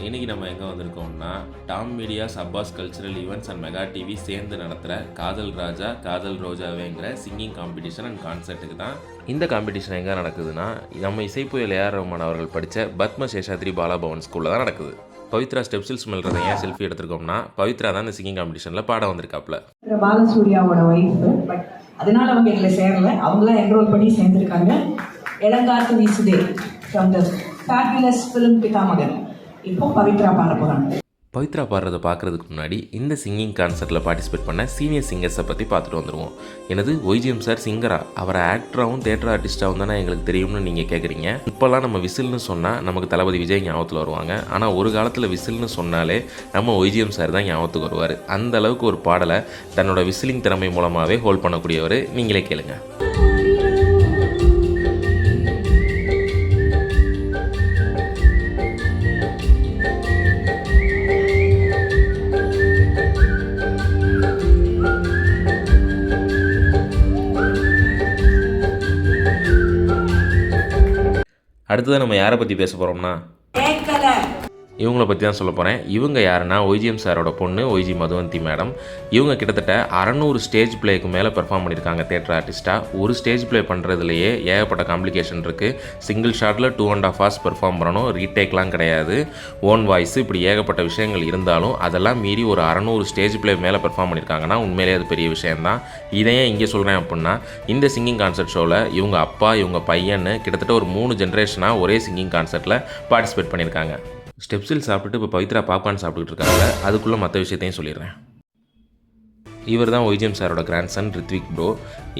இன்றைக்கி நம்ம எங்கே வந்திருக்கோம்னா Tom medias Abbas cultural events and mega TV சேர்ந்து நடத்துகிற காதல் ராஜா காதல் ரோஜாவேங்கிற சிங்கிங் காம்படிஷன் அண்ட் கான்சர்ட்டுக்கு தான். இந்த காம்படிஷன் எங்கே நடக்குதுன்னா நம்ம இசைப்புயல் ஏஆர் ரஹ்மான் அவர்கள் படித்த பத்ம சேஷாத்ரி பாலாபவன் ஸ்கூலில் தான் நடக்குது. பவித்ரா ஸ்டெப்ஸில் ஸ்மெல்றதை ஏன் செல்ஃபி எடுத்திருக்கோம்னா பவித்ரா தான் இந்த சிங்கிங் காம்படிஷனில் பாட வந்திருக்காப்புல. பாலசூர்யாவோட ஒய்ஃப். பட் அதனால அவங்க இதில் சேரல, அவங்களாம் என்ரோல் பண்ணி சேர்ந்துருக்காங்க. இளங்காத்து வீசுதே ஃப்ரம் த ஃபேபுலஸ் ஃபிலிம் பிதாமகன். இப்போ பவித்ரா பாட போகிறாங்க. பவித்ரா பாடுறதை பார்க்குறதுக்கு முன்னாடி இந்த சிங்கிங் கான்சர்ட்டில் பார்ட்டிசிபேட் பண்ண சீனியர் சிங்கர்ஸை பற்றி பார்த்துட்டு வந்துடுவோம். எனது ஒய்ஜிஎம் சார் சிங்கரா, அவரை ஆக்டராகவும் தேட்டர் ஆர்டிஸ்டாகவும் தானே எங்களுக்கு தெரியும்னு நீங்கள் கேட்குறீங்க. இப்போல்லாம் நம்ம விசில்னு சொன்னால் நமக்கு தளபதி விஜய் ஞாபகத்தில் வருவாங்க. ஆனால் ஒரு காலத்தில் விசில்னு சொன்னாலே நம்ம ஒய்ஜிஎம் சார் தான் ஞாபகத்துக்கு வருவார். அந்த அளவுக்கு ஒரு பாடலை தன்னோட விசிலிங் திறமை மூலமாகவே ஹோல்ட் பண்ணக்கூடியவர். நீங்களே கேளுங்க. அடுத்தது நம்ம யாரை பற்றி பேச போகிறோம்னா இவங்கள பற்றி தான் சொல்ல போகிறேன். இவங்க யாருன்னா ஒய்ஜிஎம் சாரோட பொண்ணு ஒய்ஜி மதுவந்தி மேடம். இவங்க கிட்டத்தட்ட 600 ஸ்டேஜ் பிளேக்கு மேலே பெர்ஃபார்ம் பண்ணியிருக்காங்க தேட்டர் ஆர்டிஸ்ட்டாக. ஒரு ஸ்டேஜ் பிளே பண்ணுறதுலையே ஏகப்பட்ட காம்ப்ளிகேஷன் இருக்குது. சிங்கிள் ஷாட்டில் 2.5 hours பெர்ஃபார்ம் பண்ணணும், ரீடேக்லாம் கிடையாது, ஓன் வாய்ஸ், இப்படி ஏகப்பட்ட விஷயங்கள் இருந்தாலும் அதெல்லாம் மீறி ஒரு 600 ஸ்டேஜ் பிளே மேலே பெர்ஃபார்ம் பண்ணியிருக்காங்கன்னா உண்மையிலே அது பெரிய விஷயந்தான். இதையே இங்கே சொல்கிறேன் அப்படின்னா இந்த சிங்கிங் கான்சர்ட் ஷோவில் இவங்க அப்பா இவங்க பையன்னு கிட்டத்தட்ட ஒரு 3 ஜென்ரேஷனாக ஒரே சிங்கிங் கான்சர்ட்டில் பார்ட்டிசிபேட் பண்ணியிருக்காங்க. ஸ்டெப்ஸில் சாப்பிட்டுட்டு இப்போ பவித்ரா பாப்கார்ன் சாப்பிட்டுட்டு இருக்காங்க. அதுக்குள்ளே மற்ற விஷயத்தையும் சொல்லிடுறேன். இவர் தான் ஒய்ஜிஎம் சாரோட கிராண்ட்சன் ரித்விக் ப்ரோ.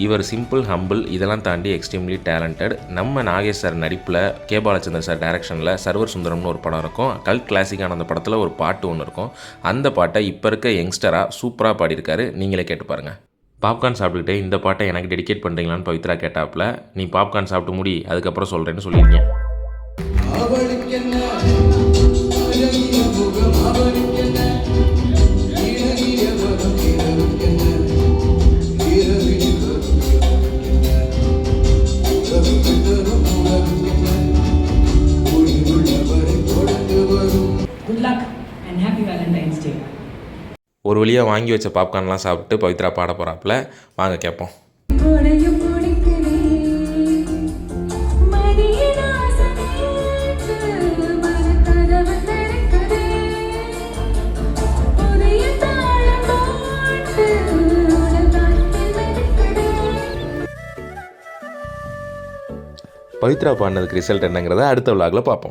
இவர் சிம்பிள், ஹம்பிள், இதெல்லாம் தாண்டி எக்ஸ்ட்ரீம்லி டேலண்டட். நம்ம நாகேஷ் சார் நடிப்பில் கே பாலச்சந்தர் சார் டைரக்ஷனில் சர்வர் சுந்தரம்னு ஒரு படம் இருக்கும். கல்ட் கிளாசிக்கான அந்த படத்தில் ஒரு பாட்டு ஒன்று இருக்கும். அந்த பாட்டை இப்போ இருக்க யங்ஸ்டராக சூப்பராக பாடியிருக்காரு. நீங்களே கேட்டு பாருங்கள். பாப்கார்ன் சாப்பிட்டுக்கிட்டே இந்த பாட்டை எனக்கு டெடிகேட் பண்ணுறீங்களான்னு பவித்ரா கேட்டாப்புல. நீ பாப்கார்ன் சாப்பிட்டு முடி, அதுக்கப்புறம் சொல்கிறேன்னு சொல்லியிருக்கேன். ஒரு வழியாக வாங்கி வச்ச பாப்கார்ன்லாம் சாப்பிட்டு பவித்ரா பாட போகிறாப்புல. வாங்க கேட்போம். பவித்ரா பாடினதுக்கு ரிசல்ட் என்னங்கிறத அடுத்த விலாகில் பார்ப்போம்.